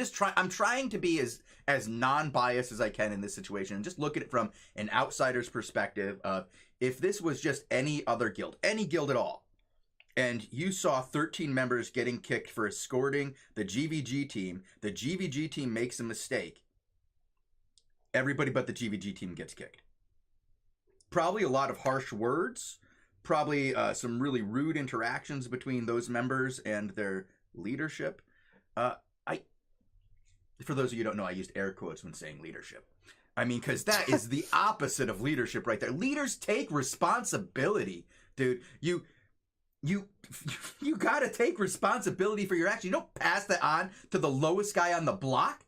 trying to be as non-biased as I can in this situation and just look at it from an outsider's perspective of if this was just any other guild, any guild at all, and you saw 13 members getting kicked for escorting the GVG team makes a mistake, everybody but the GVG team gets kicked. Probably a lot of harsh words, probably some really rude interactions between those members and their leadership. For those of you who don't know, I used air quotes when saying leadership. I mean, because that is the opposite of leadership right there. Leaders take responsibility, dude. You got to take responsibility for your actions. You don't pass that on to the lowest guy on the block.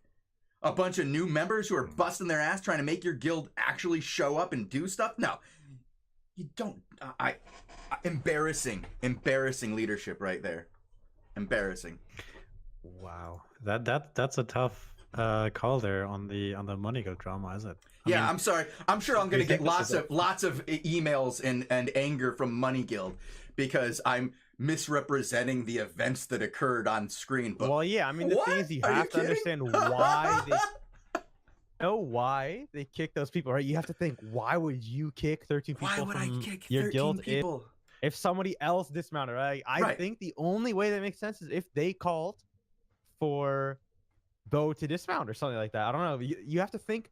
A bunch of new members who are busting their ass trying to make your guild actually show up and do stuff. No, you don't. Embarrassing leadership right there. Embarrassing. Wow, that's a tough call there on the Money Guild drama, is it? I mean, I'm sorry. I'm sure I'm going to get lots of emails and anger from Money Guild because I'm misrepresenting the events that occurred on screen. But well, yeah, I mean, the thing is, you have to understand why they kick those people, right? You have to think, why would you kick 13 people why would from I kick your 13 guild people? If somebody else dismounted, right? I think the only way that makes sense is if they called for Bo to dismount or something like that. I don't know. You have to think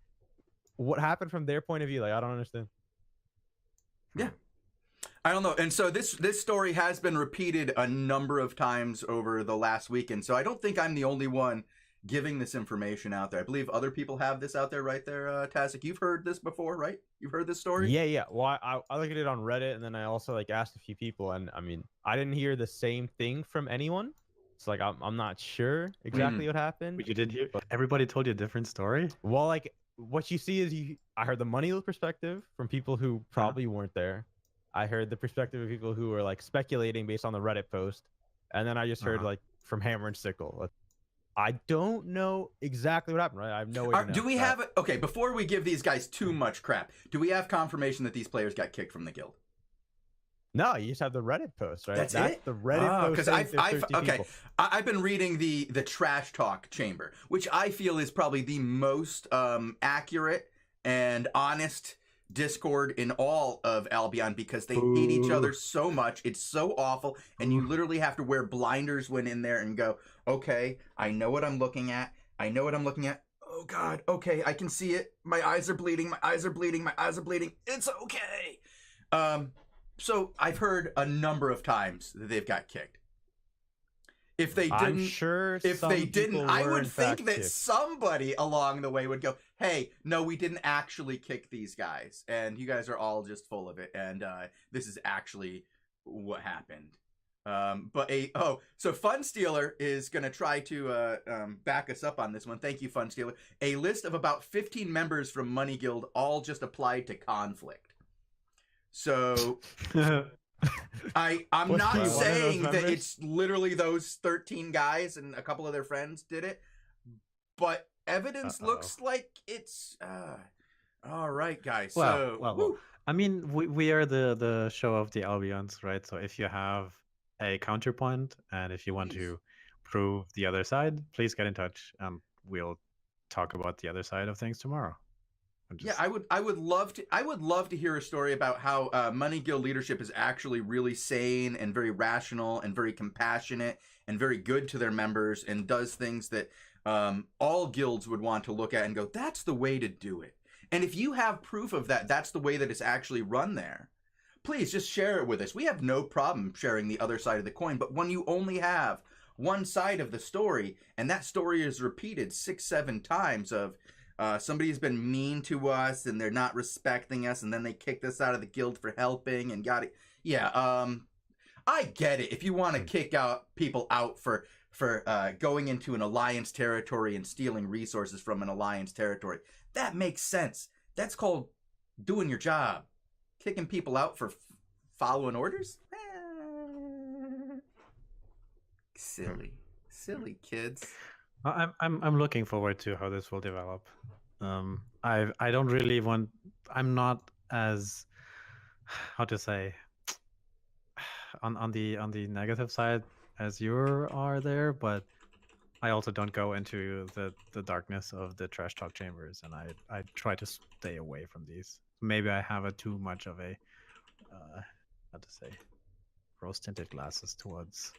what happened from their point of view. Like, I don't understand. Yeah. I don't know. And so this story has been repeated a number of times over the last weekend. So I don't think I'm the only one giving this information out there. I believe other people have this out there, right there, Tazzik. You've heard this before, right? You've heard this story? Yeah. Well, I looked at it on Reddit, and then I also like asked a few people, and I mean, I didn't hear the same thing from anyone. So like, I'm not sure exactly what happened. But you did hear? Everybody told you a different story? Well, like, what you see is I heard the Money Guild perspective from people who probably weren't there. I heard the perspective of people who were like speculating based on the Reddit post, and then I just heard like from Hammer and Sickle. I don't know exactly what happened, right? I have no idea. Do we have okay? Before we give these guys too much crap, do we have confirmation that these players got kicked from the guild? No, you just have the Reddit post, right? That's it. The Reddit post. Because I've been reading the trash talk chamber, which I feel is probably the most accurate and honest Discord in all of Albion because they hate each other so much. It's so awful, and you literally have to wear blinders when in there and go, okay, I know what I'm looking at. Oh God, okay, I can see it. My eyes are bleeding. It's okay. So I've heard a number of times that they've got kicked. If they didn't, I would think that somebody along the way would go, hey, no, we didn't actually kick these guys. And you guys are all just full of it. And this is actually what happened. So Funstealer is going to try to back us up on this one. Thank you, Funstealer. A list of about 15 members from Money Guild all just applied to conflict. So I'm not saying that it's literally those 13 guys and a couple of their friends did it, but evidence looks like it's all right, guys. Well, I mean, we are the show of the Albions, right? So if you have a counterpoint and if you want to prove the other side, please get in touch. We'll talk about the other side of things tomorrow. Yeah, I would love to hear a story about how Money Guild leadership is actually really sane and very rational and very compassionate and very good to their members and does things that all guilds would want to look at and go, that's the way to do it. And if you have proof of that, that's the way that it's actually run there, please just share it with us. We have no problem sharing the other side of the coin. But when you only have one side of the story, and that story is repeated 6-7 times of somebody's been mean to us and they're not respecting us, and then they kicked us out of the guild for helping and got it. Yeah, I get it. If you want to kick out people out for going into an alliance territory and stealing resources from an alliance territory, that makes sense. That's called doing your job. Kicking people out for following orders? Silly kids. I'm looking forward to how this will develop. I don't really want. I'm not as, how to say, on the negative side as you are there, but I also don't go into the darkness of the trash talk chambers, and I try to stay away from these. Maybe I have too much of a how to say, rose tinted glasses towards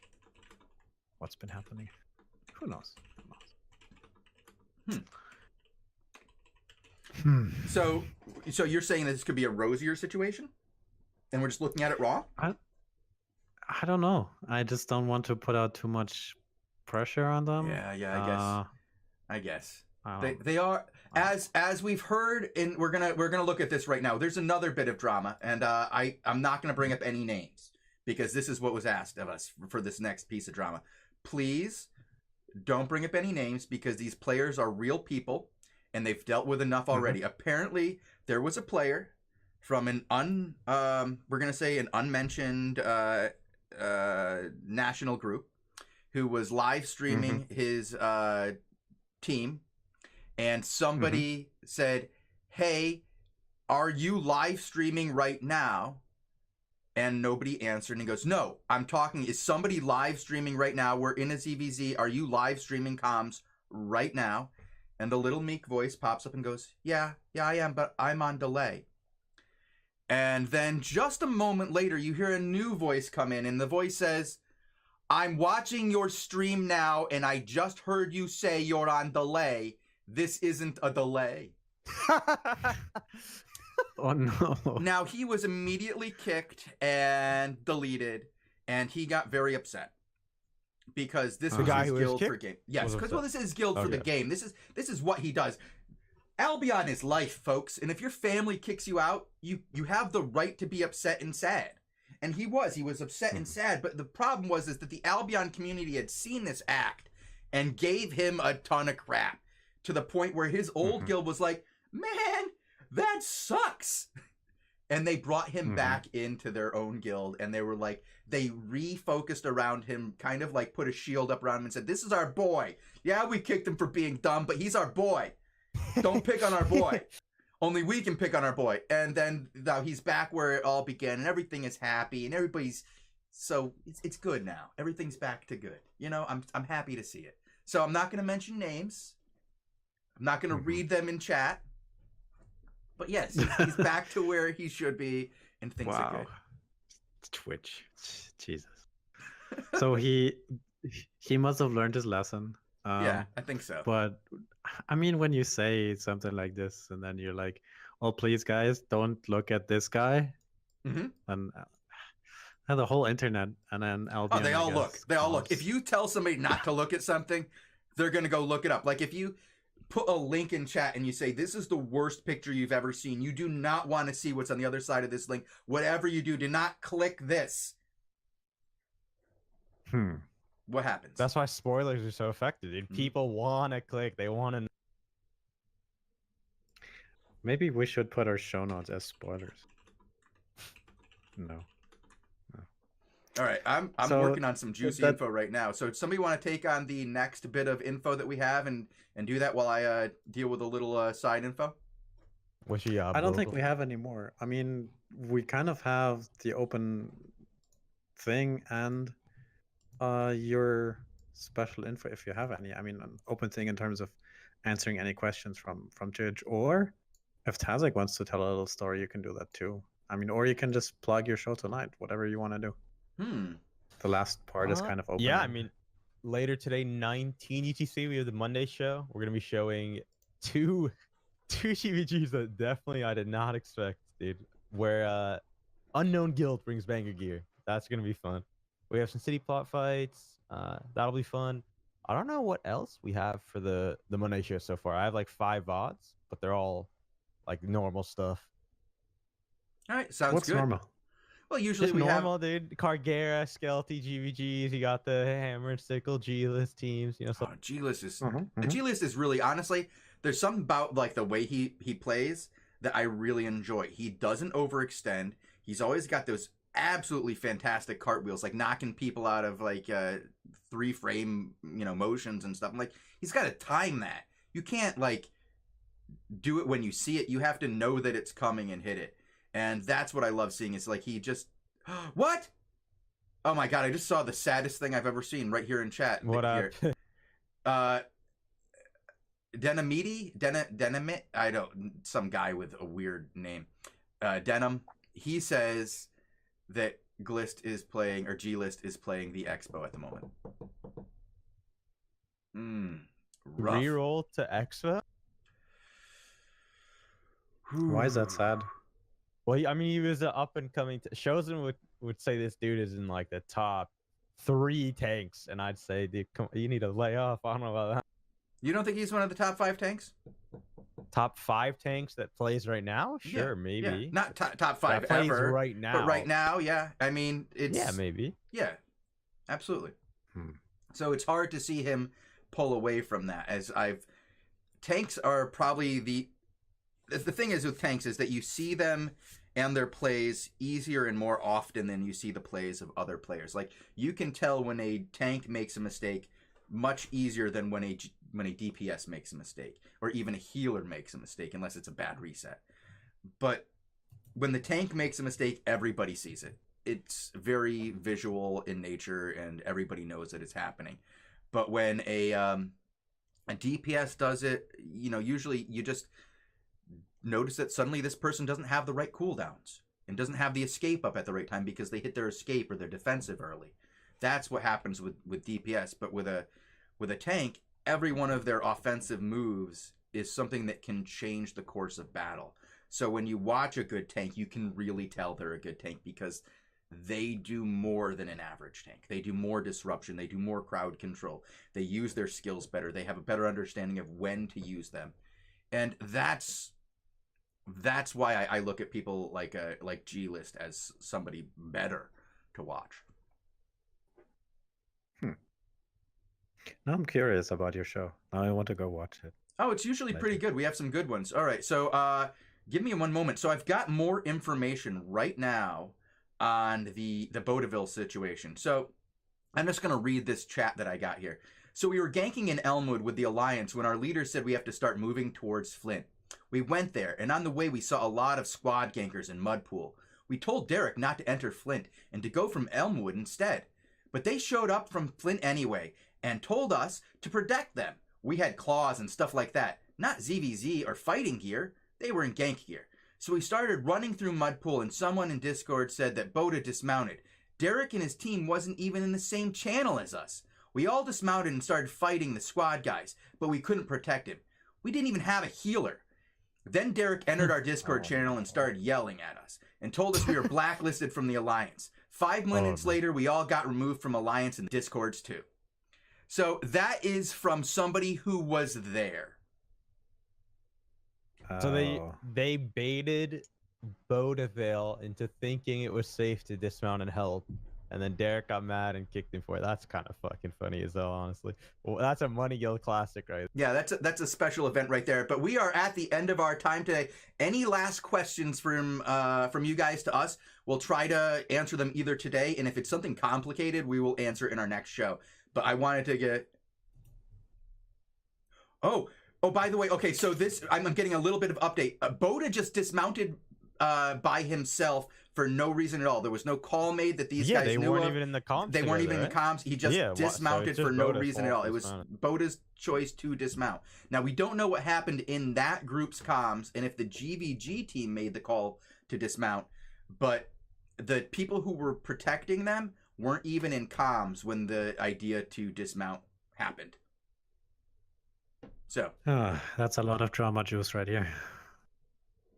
what's been happening. Who knows? So you're saying that this could be a rosier situation, and we're just looking at it wrong? I don't know. I just don't want to put out too much pressure on them. Yeah, I guess. They are, as we've heard, and we're gonna look at this right now. There's another bit of drama, and I'm not gonna bring up any names because this is what was asked of us for this next piece of drama. Please don't bring up any names because these players are real people and they've dealt with enough already. Apparently, there was a player from an unmentioned national group who was live streaming his team, and somebody said, "Hey, are you live streaming right now?" And nobody answered, and he goes, "No, I'm talking. Is somebody live streaming right now? We're in a ZVZ. Are you live streaming comms right now?" And the little meek voice pops up and goes, Yeah, I am, but I'm on delay. And then just a moment later, you hear a new voice come in, and the voice says, "I'm watching your stream now, and I just heard you say you're on delay. This isn't a delay." Oh no. Now, he was immediately kicked and deleted, and he got very upset because this was his guild for game. Yes, because this is his guild for the game. This is what he does. Albion is life, folks, and if your family kicks you out, you have the right to be upset and sad. And he was upset and sad, but the problem was that the Albion community had seen this act and gave him a ton of crap to the point where his old guild was like, "Man, that sucks." And they brought him back into their own guild, and they were like, they refocused around him, kind of like put a shield up around him and said, "This is our boy. Yeah, we kicked him for being dumb, but he's our boy. Don't pick on our boy. Only we can pick on our boy." And then now he's back where it all began, and everything is happy, and everybody's, so it's good now. Everything's back to good. You know, I'm happy to see it. So I'm not going to mention names. I'm not going to read them in chat. But yes, he's back to where he should be, and things are good. Twitch, Jesus. So he must have learned his lesson. Yeah, I think so. But I mean, when you say something like this, and then you're like, "Oh, please, guys, don't look at this guy," and the whole internet, and then Albion. Oh, they all look. They all look. If you tell somebody not to look at something, they're gonna go look it up. Like if you put a link in chat and you say, "This is the worst picture you've ever seen. You do not want to see what's on the other side of this link. Whatever you do not click this." What happens? That's why spoilers are so effective, dude. People want to click. They want to. Maybe we should put our show notes as spoilers. No. All right, I'm working on some juicy info right now. So somebody want to take on the next bit of info that we have and do that while I deal with a little side info? What's your I don't think we have any more. I mean, we kind of have the open thing and your special info if you have any. I mean, an open thing in terms of answering any questions from Judge, or if Tazzik wants to tell a little story, you can do that too. I mean, or you can just plug your show tonight, whatever you want to do. The last part is kind of open. Yeah, I mean, later today, 19 UTC, we have the Monday show. We're gonna be showing two GVGs that definitely I did not expect, dude. Where Unknown Guild brings banger gear. That's gonna be fun. We have some city plot fights. That'll be fun. I don't know what else we have for the Monday show so far. I have like 5 VODs, but they're all like normal stuff. All right, sounds What's good. normal? Well, usually Just we normal, have. dude. Cargera, Skelty, GVGs. You got the Hammer and Sickle G-list teams. You know, Oh, G-list is Mhm, the mhm. G-list is really, honestly, there's something about like the way he plays that I really enjoy. He doesn't overextend. He's always got those absolutely fantastic cartwheels, like knocking people out of like 3-frame motions and stuff. I'm like, he's got to time that. You can't like do it when you see it. You have to know that it's coming and hit it. And that's what I love seeing. Is like he just what? Oh my god! I just saw the saddest thing I've ever seen right here in chat. what Here. up? Denimit, I don't, some guy with a weird name. Denim, he says that Glist is playing, or G-List is playing the Expo at the moment. Rough. Reroll to Expo? Why is that sad? Well, I mean, he was an up and coming. Shozen would say this dude is in like the top 3 tanks, and I'd say, dude, you need to lay off. I don't know about that. You don't think he's one of the top 5 tanks? Top 5 tanks that plays right now? Sure, Yeah, maybe. yeah. Not top 5 that plays ever, right now. but right now, yeah. I mean, it's Yeah, maybe. Yeah, absolutely. Hmm. So it's hard to see him pull away from that. Tanks are probably the thing is with tanks is that you see them and their plays easier and more often than you see the plays of other players. Like you can tell when a tank makes a mistake much easier than when a DPS makes a mistake, or even a healer makes a mistake, unless it's a bad reset. But when the tank makes a mistake, everybody sees it. It's very visual in nature, and everybody knows that it's happening. But when a DPS does it, usually you just notice that suddenly this person doesn't have the right cooldowns and doesn't have the escape up at the right time because they hit their escape or their defensive early. That's what happens with DPS. But with a tank, every one of their offensive moves is something that can change the course of battle. So when you watch a good tank, you can really tell they're a good tank because they do more than an average tank. They do more disruption. They do more crowd control. They use their skills better. They have a better understanding of when to use them. And that's why I look at people like G-List as somebody better to watch. Now I'm curious about your show. Now I want to go watch it. Oh, it's usually pretty good. We have some good ones. All right, so give me one moment. So I've got more information right now on the Bodeville situation. So I'm just going to read this chat that I got here. So we were ganking in Elmwood with the Alliance when our leader said we have to start moving towards Flint. We went there, and on the way we saw a lot of squad gankers in Mudpool. We told Derek not to enter Flint and to go from Elmwood instead. But they showed up from Flint anyway and told us to protect them. We had claws and stuff like that. Not ZVZ or fighting gear. They were in gank gear. So we started running through Mudpool, and someone in Discord said that Boda dismounted. Derek and his team wasn't even in the same channel as us. We all dismounted and started fighting the squad guys, but we couldn't protect him. We didn't even have a healer. Then Derek entered our Discord channel and started yelling at us and told us we were blacklisted from the Alliance. 5 minutes later, we all got removed from Alliance and Discords too. So that is from somebody who was there. So they baited Bodeville into thinking it was safe to dismount and help, and then Derek got mad and kicked him for it. That's kind of fucking funny as well, honestly. Well, that's a Money Guild classic, right? Yeah, that's a special event right there. But we are at the end of our time today. Any last questions from you guys to us? We'll try to answer them either today, and if it's something complicated, we will answer in our next show. But I wanted to get. Oh, by the way, okay, so this, I'm getting a little bit of update. Boda just dismounted by himself for no reason at all. There was no call made that these guys knew of. They weren't even in the comms. They weren't even in the comms. He just dismounted for no reason at all. It was Boda's choice to dismount. Now, we don't know what happened in that group's comms and if the GVG team made the call to dismount, but the people who were protecting them weren't even in comms when the idea to dismount happened. So that's a lot of drama juice right here.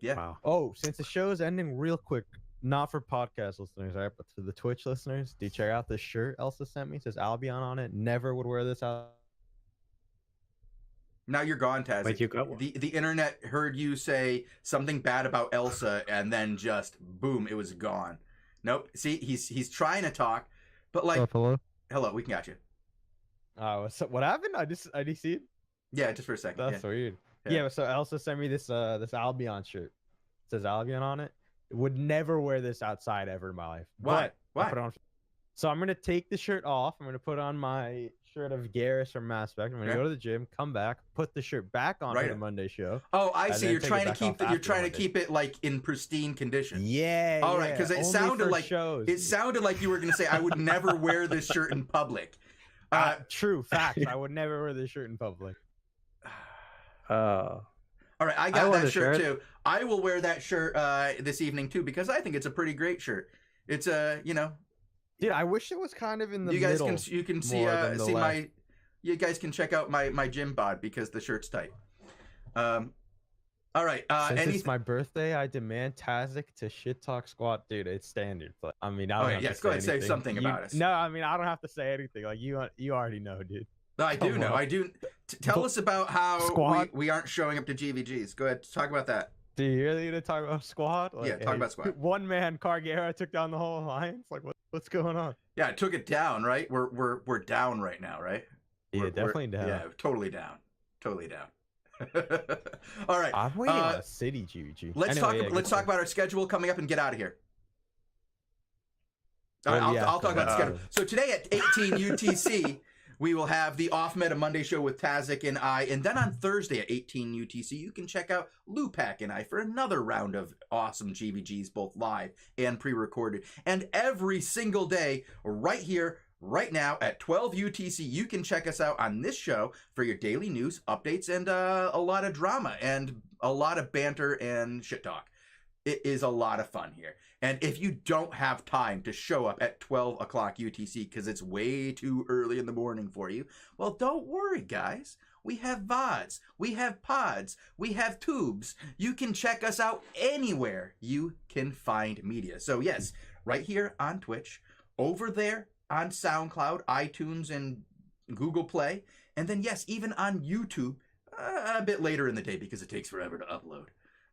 Yeah. Wow. Oh, since the show is ending real quick, not for podcast listeners, right? But for the Twitch listeners, do check out this shirt Elsa sent me. It says Albion on it. Never would wear this out. Now you're gone, Tazzik. Wait, you got one? The internet heard you say something bad about Elsa, and then just boom, it was gone. Nope. See, he's trying to talk, but like, hello. Hello, we can got you. What happened? I just see it. Yeah, just for a second. That's weird. Yeah. Yeah, so Elsa sent me this Albion shirt. It says Albion on it. Would never wear this outside ever in my life. Why? But Why? I'll put it on. So I'm gonna take the shirt off. I'm gonna put on my shirt of Garrus from Mass Effect. I'm gonna go to the gym, come back, put the shirt back on for the Monday show. Oh, I see. then You're take it trying to back keep off you're trying to after keep it like in pristine condition. Yeah. All right, because it Only sounded for like shows. it sounded like you were gonna say I would never wear this shirt in public. True facts. I would never wear this shirt in public. All right, I got that shirt too. I will wear that shirt this evening too because I think it's a pretty great shirt. It's Dude, I wish it was kind of in the you guys middle. You can see my you guys can check out my gym bod because the shirt's tight. All right. Since it's my birthday, I demand Tazzik to shit talk squat, dude. It's standard. But I mean, I don't have to go ahead and say anything. something about us. No, I mean, I don't have to say anything. Like you already know, dude. No, I do know. I do. Tell us about how we aren't showing up to GVGs. Go ahead, talk about that. Do you really need to talk about squad? Like, yeah, talk about squad. One man Cargera took down the whole alliance. Like, what's going on? Yeah, I took it down. Right, we're down right now, right? Yeah, definitely down. Yeah, totally down. Totally down. All right. I'm waiting on a city GVG. Let's talk about our schedule coming up and get out of here. All right, I'll talk about the schedule. So today at 18 UTC, we will have the Off Meta Monday show with Tazzik and I, and then on Thursday at 18 UTC, you can check out Lupak and I for another round of awesome GVGs, both live and pre-recorded. And every single day, right here, right now at 12 UTC, you can check us out on this show for your daily news, updates, and a lot of drama and a lot of banter and shit talk. It is a lot of fun here. And if you don't have time to show up at 12 o'clock UTC because it's way too early in the morning for you, well, don't worry, guys. We have VODs, we have pods, we have tubes. You can check us out anywhere you can find media. So yes, right here on Twitch, over there on SoundCloud, iTunes, and Google Play. And then yes, even on YouTube a bit later in the day because it takes forever to upload.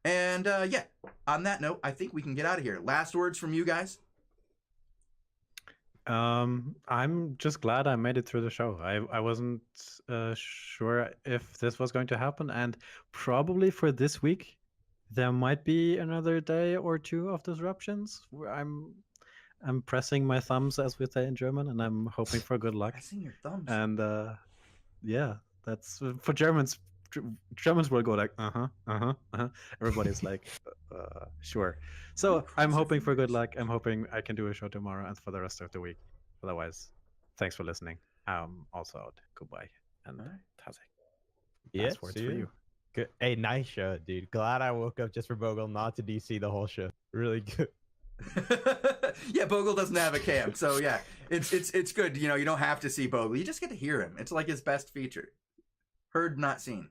And yeah, on that note, I think we can get out of here. Last words from you guys? I'm just glad I made it through the show. I wasn't sure if this was going to happen, and probably for this week, there might be another day or two of disruptions. I'm pressing my thumbs, as we say in German, and I'm hoping for good luck. Pressing your thumbs. And yeah, that's for Germans. Germans will go like everybody's like sure. So I'm hoping for good luck. I'm hoping I can do a show tomorrow and for the rest of the week. Otherwise, thanks for listening. Also out. Goodbye. And Tazzik. Yeah, words for you. Good. Hey, nice show, dude. Glad I woke up just for Bogul, not to DC the whole show. Really good. Yeah, Bogul doesn't have a cam, so yeah, it's good. You know, you don't have to see Bogul. You just get to hear him. It's like his best feature. Heard, not seen.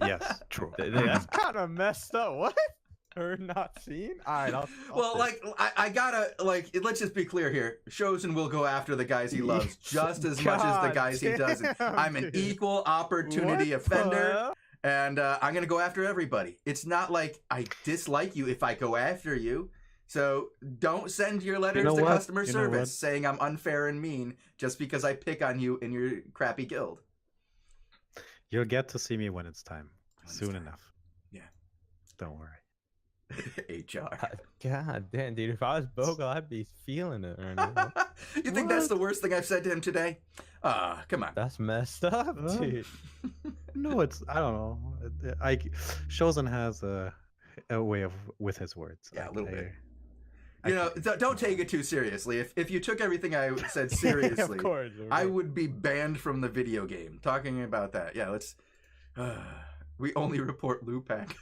Yes, true. That's kind of messed up. What? Heard, not seen? All right. Well, like, I gotta, like, let's just be clear here. Shozen will go after the guys he loves just as much as the guys he doesn't. I'm an equal opportunity offender, and I'm gonna go after everybody. It's not like I dislike you if I go after you. So don't send your letters to customer service saying I'm unfair and mean just because I pick on you in your crappy guild. You'll get to see me when it's time. Soon enough. Yeah. Don't worry. HR. God damn, dude. If I was Bogul, I'd be feeling it right now. You think that's the worst thing I've said to him today? Come on. That's messed up, dude. No, it's, I don't know. Shozen has a way of with his words. Yeah, a little bit. You know, don't take it too seriously. If you took everything I said seriously, of course. I would be banned from the video game. Talking about that. Yeah, let's... we only report Lupak.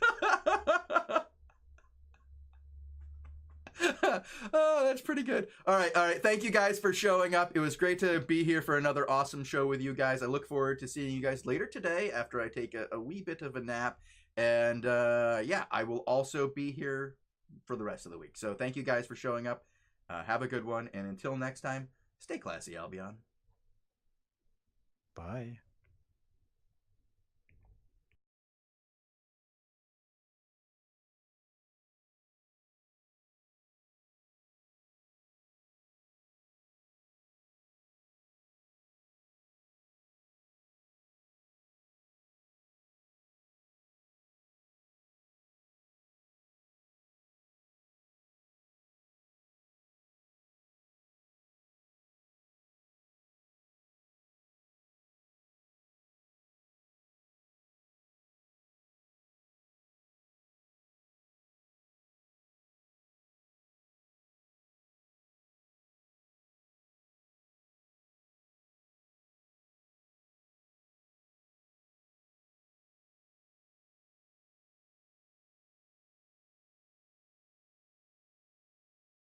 Oh, that's pretty good. All right. Thank you guys for showing up. It was great to be here for another awesome show with you guys. I look forward to seeing you guys later today after I take a wee bit of a nap. And yeah, I will also be here for the rest of the week. So thank you guys for showing up. Have a good one, and until next time, stay classy, Albion. Bye.